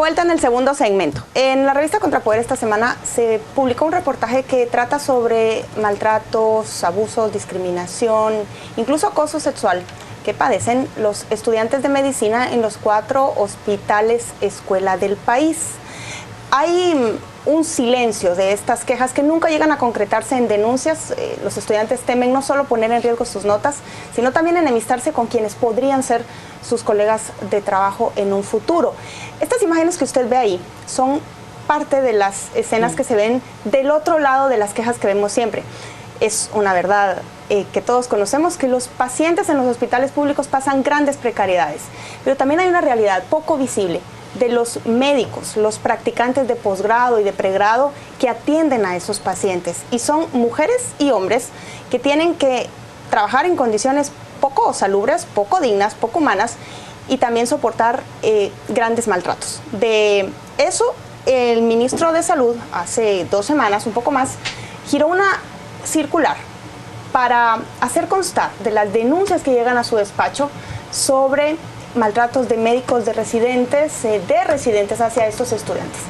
vuelta en el segundo segmento. En la revista Contrapoder esta semana se publicó un reportaje que trata sobre maltratos, abusos, discriminación, incluso acoso sexual que padecen los estudiantes de medicina en los 4 hospitales escuela del país. Hay un silencio de estas quejas que nunca llegan a concretarse en denuncias. Los estudiantes temen no solo poner en riesgo sus notas, sino también enemistarse con quienes podrían ser sus colegas de trabajo en un futuro. Estas imágenes que usted ve ahí son parte de las escenas que se ven del otro lado de las quejas que vemos siempre. Es una verdad que todos conocemos, que los pacientes en los hospitales públicos pasan grandes precariedades, pero también hay una realidad poco visible de los médicos, los practicantes de posgrado y de pregrado que atienden a esos pacientes, y son mujeres y hombres que tienen que trabajar en condiciones poco salubres, poco dignas, poco humanas, y también soportar grandes maltratos. De eso, el ministro de Salud, hace 2 semanas, un poco más, giró una circular para hacer constar de las denuncias que llegan a su despacho sobre maltratos de médicos de residentes hacia estos estudiantes.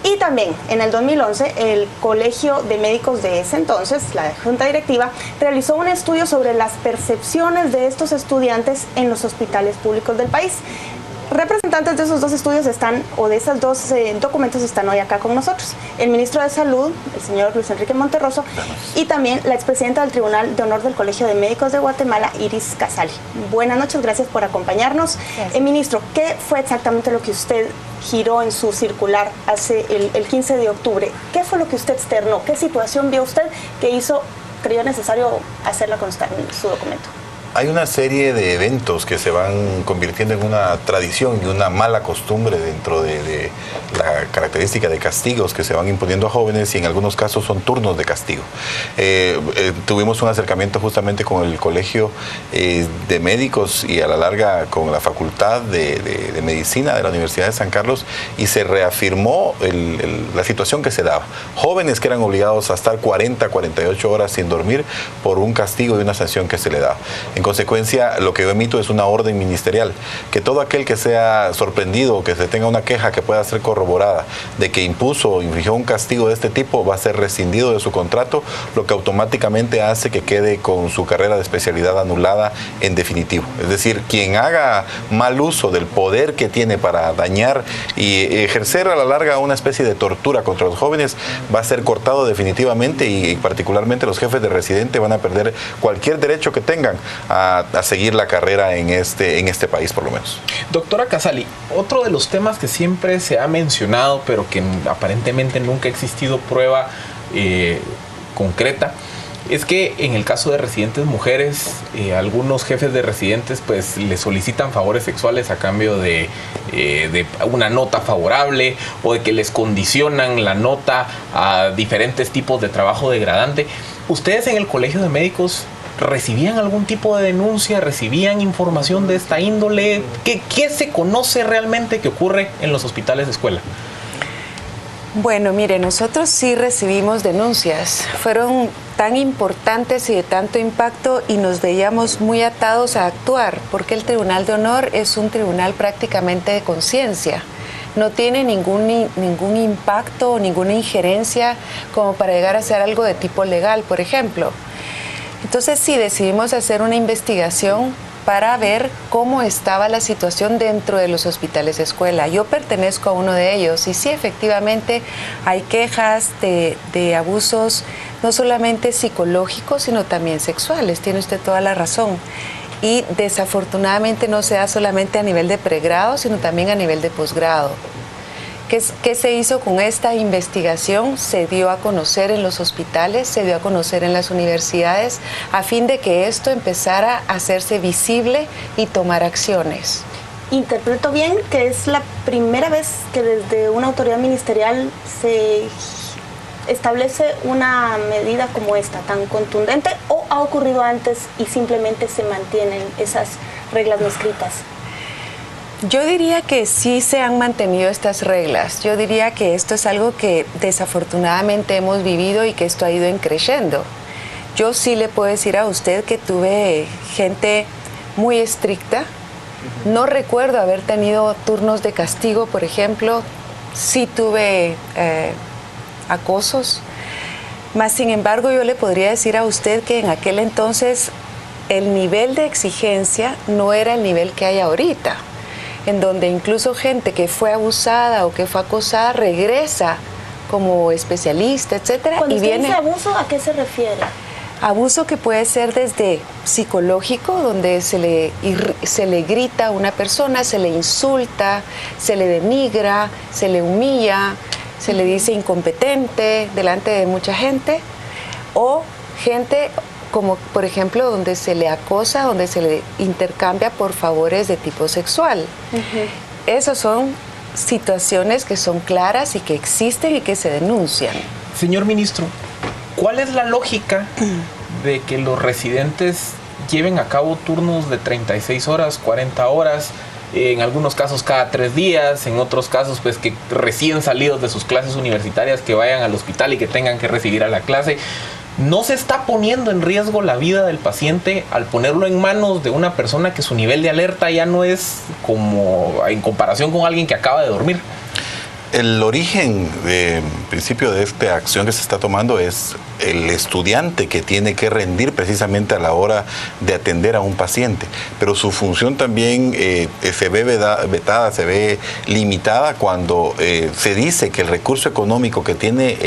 Y también en el 2011 el Colegio de Médicos de ese entonces, la Junta Directiva, realizó un estudio sobre las percepciones de estos estudiantes en los hospitales públicos del país. Representantes de esos 2 estudios están, o de esos 2 documentos están hoy acá con nosotros. El ministro de Salud, el señor Luis Enrique Monterroso, y también la expresidenta del Tribunal de Honor del Colegio de Médicos de Guatemala, Iris Casali. Buenas noches, gracias por acompañarnos. Ministro, ¿qué fue exactamente lo que usted giró en su circular hace el 15 de octubre? ¿Qué fue lo que usted externó? ¿Qué situación vio usted que creyó necesario hacerla constar en su documento? Hay una serie de eventos que se van convirtiendo en una tradición y una mala costumbre dentro de la característica de castigos que se van imponiendo a jóvenes, y en algunos casos son turnos de castigo. Tuvimos un acercamiento justamente con el Colegio de Médicos y a la larga con la Facultad de Medicina de la Universidad de San Carlos, y se reafirmó la situación que se daba. Jóvenes que eran obligados a estar 40, 48 horas sin dormir por un castigo y una sanción que se le daba. En consecuencia, lo que yo emito es una orden ministerial, que todo aquel que sea sorprendido o que se tenga una queja que pueda ser corroborada de que impuso o infringió un castigo de este tipo, va a ser rescindido de su contrato, lo que automáticamente hace que quede con su carrera de especialidad anulada en definitivo. Es decir, quien haga mal uso del poder que tiene para dañar y ejercer a la larga una especie de tortura contra los jóvenes, va a ser cortado definitivamente, y particularmente los jefes de residente van a perder cualquier derecho que tengan a seguir la carrera en este país, por lo menos. Doctora Casali, otro de los temas que siempre se ha mencionado, pero que aparentemente nunca ha existido prueba concreta, es que en el caso de residentes mujeres, algunos jefes de residentes pues le solicitan favores sexuales a cambio de una nota favorable, o de que les condicionan la nota a diferentes tipos de trabajo degradante. ¿Ustedes en el Colegio de Médicos recibían algún tipo de denuncia? ¿Recibían información de esta índole? ¿Qué se conoce realmente que ocurre en los hospitales de escuela? Bueno, mire, nosotros sí recibimos denuncias. Fueron tan importantes y de tanto impacto, y nos veíamos muy atados a actuar, porque el Tribunal de Honor es un tribunal prácticamente de conciencia. No tiene ningún impacto o ninguna injerencia como para llegar a ser algo de tipo legal, por ejemplo. Entonces sí, decidimos hacer una investigación para ver cómo estaba la situación dentro de los hospitales de escuela. Yo pertenezco a uno de ellos, y sí, efectivamente hay quejas de abusos no solamente psicológicos, sino también sexuales. Tiene usted toda la razón. Y desafortunadamente no se da solamente a nivel de pregrado, sino también a nivel de posgrado. ¿Qué se hizo con esta investigación? Se dio a conocer en los hospitales, se dio a conocer en las universidades, a fin de que esto empezara a hacerse visible y tomar acciones. Interpreto bien que es la primera vez que desde una autoridad ministerial se establece una medida como esta, tan contundente, ¿o ha ocurrido antes y simplemente se mantienen esas reglas no escritas? Yo diría que sí se han mantenido estas reglas. Yo diría que esto es algo que desafortunadamente hemos vivido, y que esto ha ido creciendo. Yo sí le puedo decir a usted que tuve gente muy estricta, No recuerdo haber tenido turnos de castigo, por ejemplo. Sí tuve acosos. Más sin embargo, yo le podría decir a usted que en aquel entonces el nivel de exigencia no era el nivel que hay ahorita, en donde incluso gente que fue abusada o que fue acosada regresa como especialista, etcétera. Cuando y usted viene dice abuso, ¿a qué se refiere? abuso que puede ser desde psicológico, donde se le grita a una persona, se le insulta, se le denigra, se le humilla, se le dice incompetente delante de mucha gente, o gente como por ejemplo donde se le acosa, donde se le intercambia por favores de tipo sexual. Esas son situaciones que son claras y que existen y que se denuncian. Señor ministro, ¿cuál es la lógica de que los residentes lleven a cabo turnos de 36 horas, 40 horas, en algunos casos cada 3 días, en otros casos pues que recién salidos de sus clases universitarias que vayan al hospital y que tengan que recibir a la clase? ¿No se está poniendo en riesgo la vida del paciente al ponerlo en manos de una persona que su nivel de alerta ya no es como en comparación con alguien que acaba de dormir? El origen, en principio, de esta acción que se está tomando es el estudiante que tiene que rendir precisamente a la hora de atender a un paciente. Pero su función también se ve vetada, se ve limitada cuando se dice que el recurso económico que tiene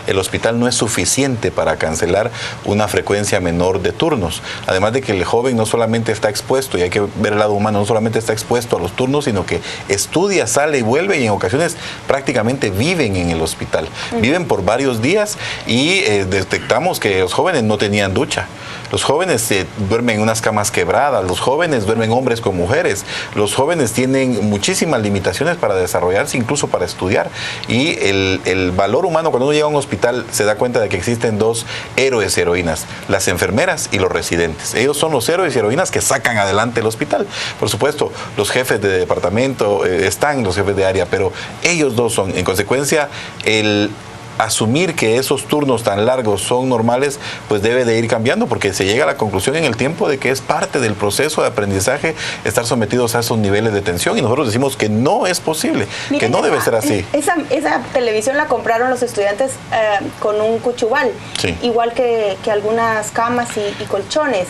el hospital no es suficiente para cancelar una frecuencia menor de turnos. Además de que el joven no solamente está expuesto, y hay que ver el lado humano, no solamente está expuesto a los turnos, sino que estudia, sale y vuelve, y en ocasiones prácticamente viven en el hospital. Viven por varios días y detectamos que los jóvenes no tenían ducha. Los jóvenes duermen en unas camas quebradas, los jóvenes duermen hombres con mujeres, los jóvenes tienen muchísimas limitaciones para desarrollarse, incluso para estudiar. Y el valor humano, cuando uno llega a un hospital, se da cuenta de que existen dos héroes y heroínas, las enfermeras y los residentes. Ellos son los héroes y heroínas que sacan adelante el hospital. Por supuesto, los jefes de departamento están, los jefes de área, pero ellos dos son, en consecuencia, el asumir que esos turnos tan largos son normales, pues debe de ir cambiando, porque se llega a la conclusión en el tiempo de que es parte del proceso de aprendizaje estar sometidos a esos niveles de tensión, y nosotros decimos que no es posible. Miren, que no debe ser así. Esa televisión la compraron los estudiantes con un cuchubal, sí, igual que algunas camas y colchones.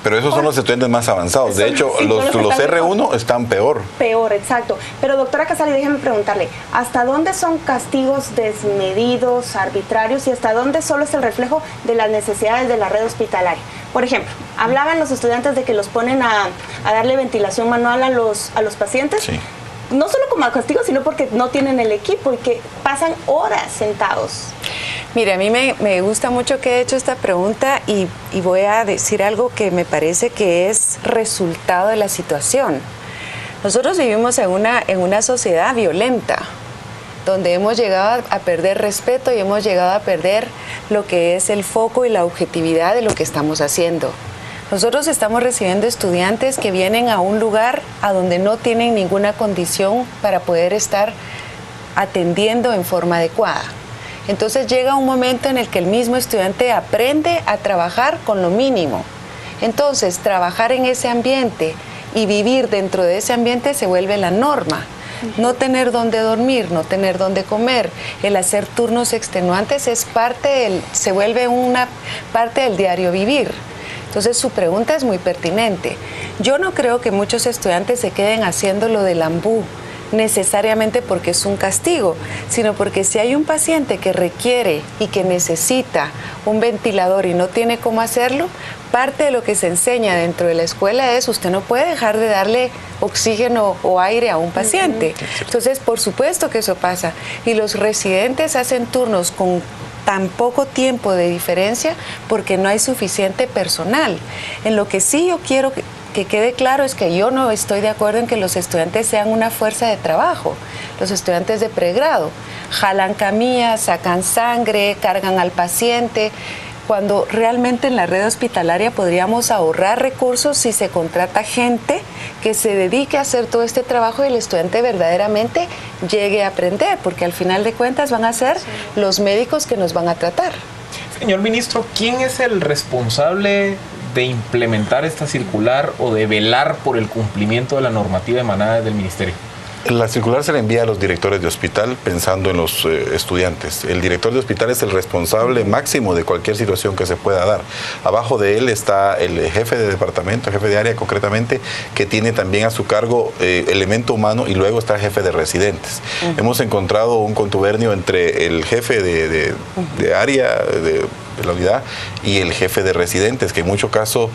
Pero esos son los estudiantes más avanzados. De hecho, sí, los R1 están peor. Peor, exacto. Pero doctora Casali, déjeme preguntarle, ¿hasta dónde son castigos desmedidos, arbitrarios, y hasta dónde solo es el reflejo de las necesidades de la red hospitalaria? Por ejemplo, hablaban los estudiantes de que los ponen a darle ventilación manual a los pacientes. Sí. No solo como castigo, sino porque no tienen el equipo y que pasan horas sentados. Mire, a mí me gusta mucho que he hecho esta pregunta y voy a decir algo que me parece que es resultado de la situación. Nosotros vivimos en una sociedad violenta, donde hemos llegado a perder respeto y hemos llegado a perder lo que es el foco y la objetividad de lo que estamos haciendo. Nosotros estamos recibiendo estudiantes que vienen a un lugar a donde no tienen ninguna condición para poder estar atendiendo en forma adecuada. Entonces llega un momento en el que el mismo estudiante aprende a trabajar con lo mínimo. Entonces trabajar en ese ambiente y vivir dentro de ese ambiente se vuelve la norma. No tener dónde dormir, no tener dónde comer, el hacer turnos extenuantes se vuelve una parte del diario vivir. Entonces su pregunta es muy pertinente. Yo no creo que muchos estudiantes se queden haciendo lo del ambú necesariamente porque es un castigo, sino porque si hay un paciente que requiere y que necesita un ventilador y no tiene cómo hacerlo, parte de lo que se enseña dentro de la escuela es usted no puede dejar de darle oxígeno o aire a un paciente. Entonces, por supuesto que eso pasa. Y los residentes hacen turnos con tan poco tiempo de diferencia porque no hay suficiente personal. En lo que sí yo quiero que quede claro es que yo no estoy de acuerdo en que los estudiantes sean una fuerza de trabajo. Los estudiantes de pregrado jalan camillas, sacan sangre, cargan al paciente, cuando realmente en la red hospitalaria podríamos ahorrar recursos si se contrata gente que se dedique a hacer todo este trabajo y el estudiante verdaderamente llegue a aprender, porque al final de cuentas van a ser los médicos que nos van a tratar. Señor ministro, ¿quién es el responsable de implementar esta circular o de velar por el cumplimiento de la normativa emanada del ministerio? La circular se le envía a los directores de hospital pensando en los estudiantes. El director de hospital es el responsable máximo de cualquier situación que se pueda dar. Abajo de él está el jefe de departamento, jefe de área concretamente, que tiene también a su cargo elemento humano, y luego está el jefe de residentes. Hemos encontrado un contubernio entre el jefe de área, de la unidad, y el jefe de residentes, que en muchos casos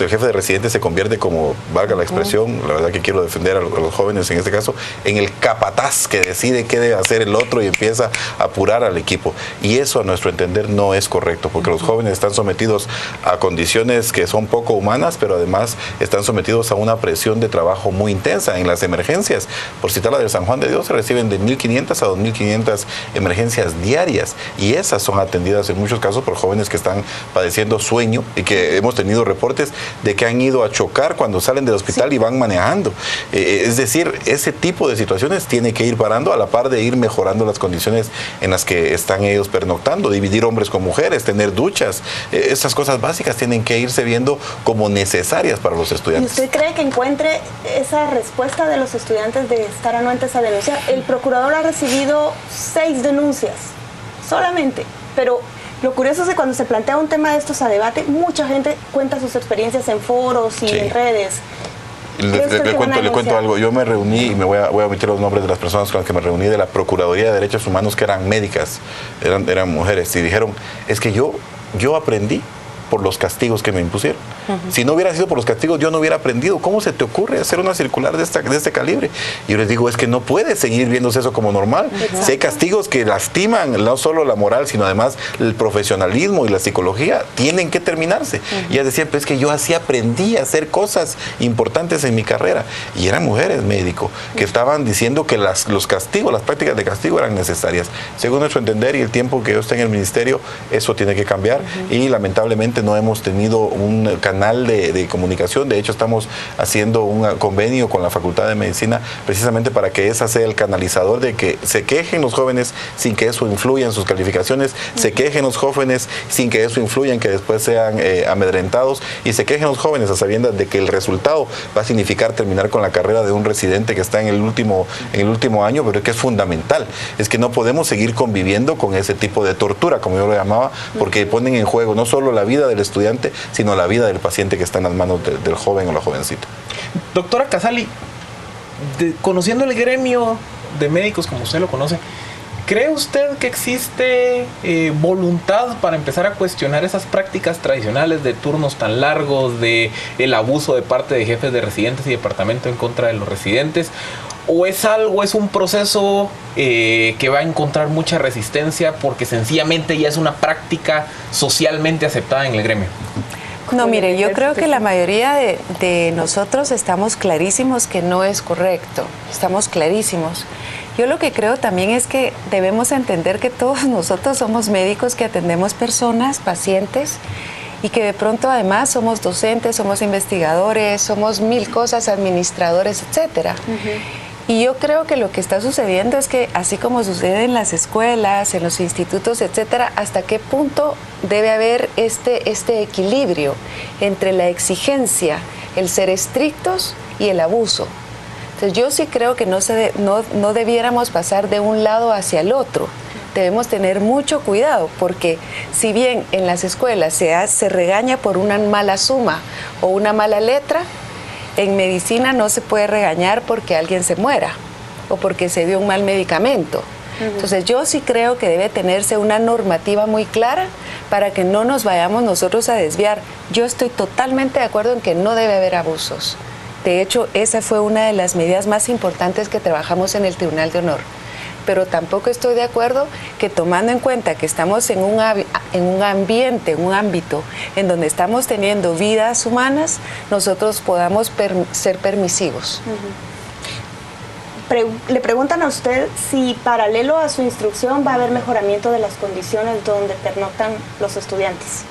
el jefe de residentes se convierte, como valga la expresión, la verdad que quiero defender a los jóvenes en este caso, en el capataz que decide qué debe hacer el otro y empieza a apurar al equipo. Y eso, a nuestro entender, no es correcto, porque los jóvenes están sometidos a condiciones que son poco humanas, pero además están sometidos a una presión de trabajo muy intensa. En las emergencias, por citar la de San Juan de Dios, se reciben de 1.500 a 2.500 emergencias diarias, y esas son atendidas en muchos casos por jóvenes que están padeciendo sueño, y que hemos tenido reportes de que han ido a chocar cuando salen del hospital y van manejando. Es decir, ese tipo de situaciones tiene que ir parando, a la par de ir mejorando las condiciones en las que están ellos pernoctando, dividir hombres con mujeres, tener duchas. Esas cosas básicas tienen que irse viendo como necesarias para los estudiantes. ¿Y usted cree que encuentre esa respuesta de los estudiantes de estar anuentes a denunciar? El procurador ha recibido 6 denuncias solamente, pero lo curioso es que cuando se plantea un tema de estos a debate, mucha gente cuenta sus experiencias en foros y en redes. Le cuento algo. Yo me reuní, y voy a omitir los nombres de las personas con las que me reuní, de la Procuraduría de Derechos Humanos, que eran médicas, eran mujeres, y dijeron, es que yo aprendí por los castigos que me impusieron. Si no hubiera sido por los castigos, yo no hubiera aprendido. ¿Cómo se te ocurre hacer una circular de este calibre? Y yo les digo, es que no puede seguir viéndose eso como normal. Si hay castigos que lastiman no solo la moral, sino además el profesionalismo y la psicología, tienen que terminarse. Y ellas decían, pues es que yo así aprendí a hacer cosas importantes en mi carrera. Y eran mujeres médicos que estaban diciendo que los castigos, las prácticas de castigo eran necesarias. Según nuestro entender y el tiempo que yo esté en el ministerio, eso tiene que cambiar, y lamentablemente no hemos tenido un canal de comunicación. De hecho, estamos haciendo un convenio con la Facultad de Medicina precisamente para que esa sea el canalizador de que se quejen los jóvenes sin que eso influya en sus calificaciones, se quejen los jóvenes sin que eso influya en que después sean amedrentados, y se quejen los jóvenes a sabiendas de que el resultado va a significar terminar con la carrera de un residente que está en el último año, pero es que es fundamental. Es que no podemos seguir conviviendo con ese tipo de tortura, como yo lo llamaba, porque ponen en juego no solo la vida del estudiante, sino la vida del paciente que está en las manos del joven o la jovencita. Doctora Casali, conociendo el gremio de médicos como usted lo conoce, ¿cree usted que existe voluntad para empezar a cuestionar esas prácticas tradicionales de turnos tan largos, de el abuso de parte de jefes de residentes y departamento en contra de los residentes? ¿O es un proceso que va a encontrar mucha resistencia porque sencillamente ya es una práctica socialmente aceptada en el gremio? No, mire, yo creo que la mayoría de nosotros estamos clarísimos que no es correcto, estamos clarísimos. Yo lo que creo también es que debemos entender que todos nosotros somos médicos que atendemos personas, pacientes, y que de pronto además somos docentes, somos investigadores, somos 1000 cosas, administradores, etcétera. Y yo creo que lo que está sucediendo es que, así como sucede en las escuelas, en los institutos, etcétera, ¿hasta qué punto debe haber este equilibrio entre la exigencia, el ser estrictos y el abuso? Entonces yo sí creo que no debiéramos pasar de un lado hacia el otro. Debemos tener mucho cuidado, porque si bien en las escuelas se regaña por una mala suma o una mala letra, en medicina no se puede regañar porque alguien se muera o porque se dio un mal medicamento. Entonces yo sí creo que debe tenerse una normativa muy clara para que no nos vayamos nosotros a desviar. Yo estoy totalmente de acuerdo en que no debe haber abusos. De hecho, esa fue una de las medidas más importantes que trabajamos en el Tribunal de Honor. Pero tampoco estoy de acuerdo que, tomando en cuenta que estamos en un ambiente, en un ámbito en donde estamos teniendo vidas humanas, nosotros podamos ser permisivos. Le preguntan a usted si paralelo a su instrucción va a haber mejoramiento de las condiciones donde pernoctan los estudiantes.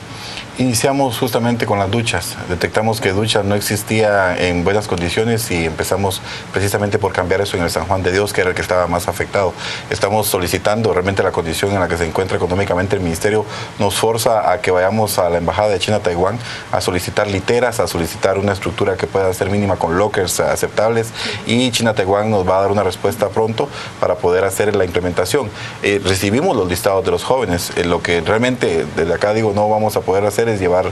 Iniciamos justamente con las duchas. Detectamos que duchas no existía en buenas condiciones y empezamos precisamente por cambiar eso en el San Juan de Dios, que era el que estaba más afectado. Estamos solicitando realmente la condición en la que se encuentra económicamente. El Ministerio nos forza a que vayamos a la Embajada de China a Taiwán a solicitar literas, a solicitar una estructura que pueda ser mínima con lockers aceptables, y China Taiwán nos va a dar una respuesta pronto para poder hacer la implementación. Recibimos los listados de los jóvenes. Lo que realmente desde acá digo no vamos a poder hacer es llevar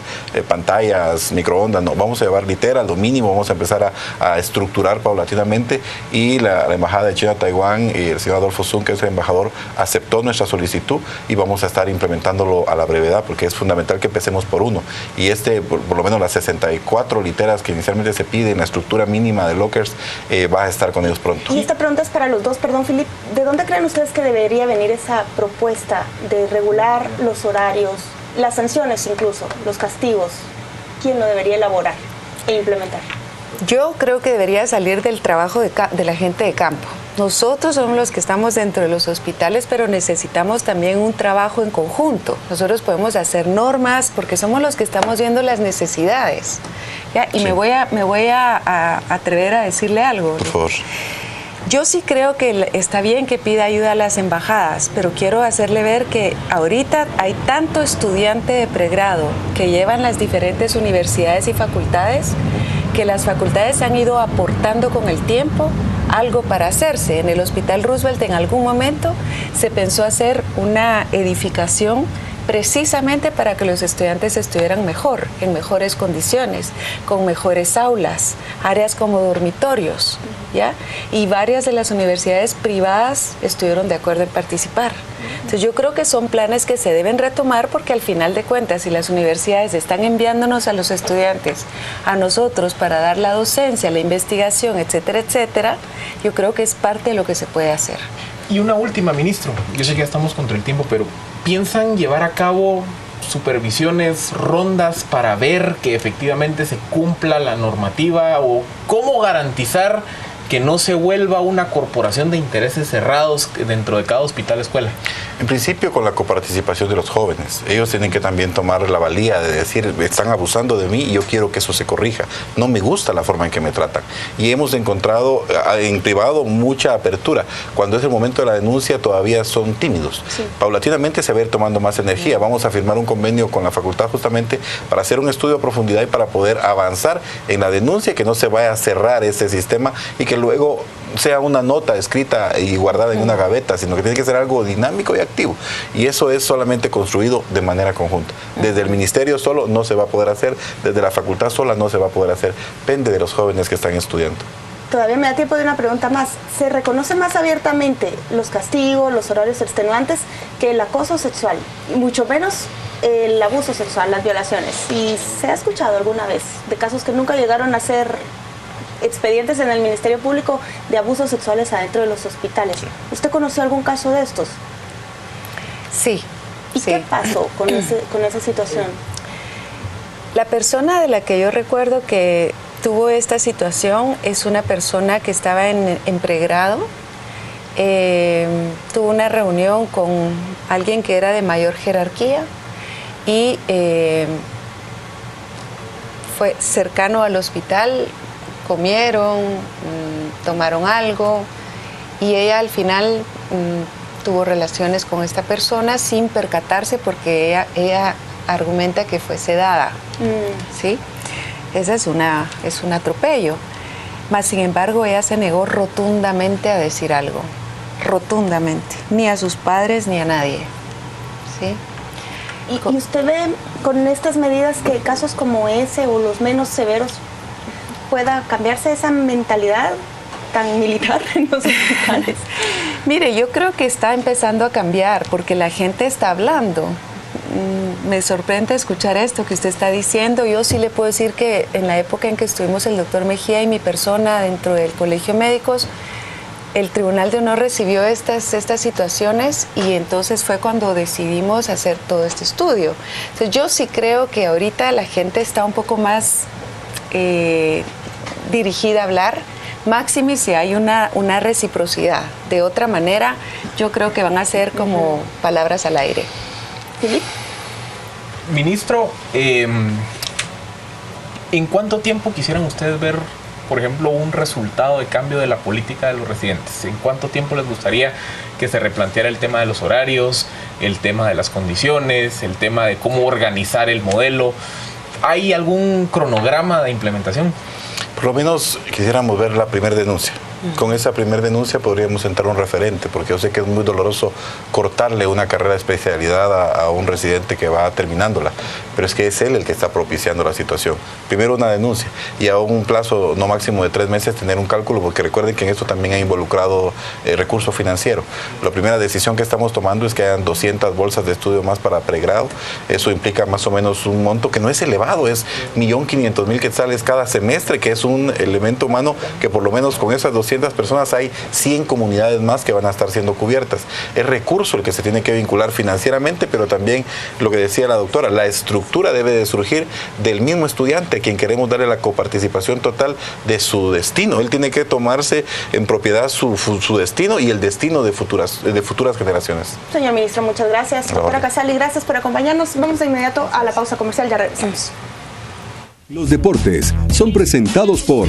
pantallas, microondas, no, vamos a llevar literas, lo mínimo, vamos a empezar a estructurar paulatinamente, y la Embajada de China a Taiwán y el señor Adolfo Sun, que es el embajador, aceptó nuestra solicitud y vamos a estar implementándolo a la brevedad, porque es fundamental que empecemos por uno, y por lo menos las 64 literas que inicialmente se piden, la estructura mínima de lockers, va a estar con ellos pronto. Y esta pregunta es para los dos, perdón, Philip, ¿de dónde creen ustedes que debería venir esa propuesta de regular los horarios, las sanciones incluso, los castigos? ¿Quién lo debería elaborar e implementar? Yo creo que debería salir del trabajo de la gente de campo. Nosotros somos los que estamos dentro de los hospitales, pero necesitamos también un trabajo en conjunto. Nosotros podemos hacer normas porque somos los que estamos viendo las necesidades. ¿Ya? Y sí. me voy a atrever a decirle algo. Por favor. Yo sí creo que está bien que pida ayuda a las embajadas, pero quiero hacerle ver que ahorita hay tanto estudiante de pregrado que llevan las diferentes universidades y facultades, que las facultades han ido aportando con el tiempo algo para hacerse. En el Hospital Roosevelt en algún momento se pensó hacer una edificación precisamente para que los estudiantes estuvieran mejor, en mejores condiciones, con mejores aulas, áreas como dormitorios, ¿ya? Y varias de las universidades privadas estuvieron de acuerdo en participar. Entonces yo creo que son planes que se deben retomar, porque al final de cuentas, si las universidades están enviándonos a los estudiantes, a nosotros, para dar la docencia, la investigación, etcétera, etcétera, yo creo que es parte de lo que se puede hacer. Y una última, ministro, yo sé que ya estamos contra el tiempo, pero ¿piensan llevar a cabo supervisiones, rondas para ver que efectivamente se cumpla la normativa, o cómo garantizar que no se vuelva una corporación de intereses cerrados dentro de cada hospital escuela? En principio, con la coparticipación de los jóvenes. Ellos tienen que también tomar la valía de decir, están abusando de mí y yo quiero que eso se corrija. No me gusta la forma en que me tratan. Y hemos encontrado en privado mucha apertura. Cuando es el momento de la denuncia todavía son tímidos. Sí. Paulatinamente se va a ir tomando más energía. Vamos a firmar un convenio con la facultad justamente para hacer un estudio a profundidad y para poder avanzar en la denuncia, que no se vaya a cerrar este sistema y que luego sea una nota escrita y guardada en una gaveta, sino que tiene que ser algo dinámico y activo. Y eso es solamente construido de manera conjunta. Desde el ministerio solo no se va a poder hacer, desde la facultad sola no se va a poder hacer. Depende de los jóvenes que están estudiando. Todavía me da tiempo de una pregunta más. ¿Se reconoce más abiertamente los castigos, los horarios extenuantes, que el acoso sexual? Y mucho menos el abuso sexual, las violaciones. ¿Y se ha escuchado alguna vez de casos que nunca llegaron a ser expedientes en el Ministerio Público de abusos sexuales adentro de los hospitales? ¿Usted conoció algún caso de estos? Sí. ¿Y qué pasó con esa situación? La persona de la que yo recuerdo que tuvo esta situación es una persona que estaba en pregrado. Tuvo una reunión con alguien que era de mayor jerarquía y fue cercano al hospital. Comieron, tomaron algo, y ella al final tuvo relaciones con esta persona sin percatarse, porque ella argumenta que fue sedada. ¿Sí? Ese es un atropello. Mas, sin embargo, ella se negó rotundamente a decir algo. Rotundamente. Ni a sus padres ni a nadie. ¿Sí? ¿Y usted ve con estas medidas que casos como ese o los menos severos pueda cambiarse esa mentalidad tan militar en los hospitales? Mire, yo creo que está empezando a cambiar porque la gente está hablando. Me sorprende escuchar esto que usted está diciendo. Yo sí le puedo decir que en la época en que estuvimos el doctor Mejía y mi persona dentro del Colegio de Médicos, el Tribunal de Honor recibió estas situaciones, y entonces fue cuando decidimos hacer todo este estudio. Entonces yo sí creo que ahorita la gente está un poco más dirigida a hablar, máxime si hay una reciprocidad. De otra manera, yo creo que van a ser como palabras al aire. ¿Philip? Ministro, ¿en cuánto tiempo quisieran ustedes ver, por ejemplo, un resultado de cambio de la política de los residentes? ¿En cuánto tiempo les gustaría que se replanteara el tema de los horarios, el tema de las condiciones, el tema de cómo organizar el modelo? ¿Hay algún cronograma de implementación? Por lo menos quisiéramos ver la primera denuncia. Con esa primera denuncia podríamos sentar un referente, porque yo sé que es muy doloroso cortarle una carrera de especialidad a un residente que va terminándola, pero es que es él el que está propiciando la situación. Primero una denuncia y a un plazo no máximo de 3 meses tener un cálculo, porque recuerden que en esto también ha involucrado recurso financiero. La primera decisión que estamos tomando es que hayan 200 bolsas de estudio más para pregrado. Eso implica más o menos un monto que no es elevado, es 1.500.000 quetzales cada semestre, que es un elemento humano que por lo menos con esas 200 personas hay 100 comunidades más que van a estar siendo cubiertas. Es recurso el que se tiene que vincular financieramente, pero también lo que decía la doctora, la estructura debe de surgir del mismo estudiante a quien queremos darle la coparticipación total de su destino. Él tiene que tomarse en propiedad su destino y el destino de futuras generaciones. Señor ministro, muchas gracias. Doctora Casali, gracias por acompañarnos. Vamos de inmediato a la pausa comercial, ya regresamos. Los deportes son presentados por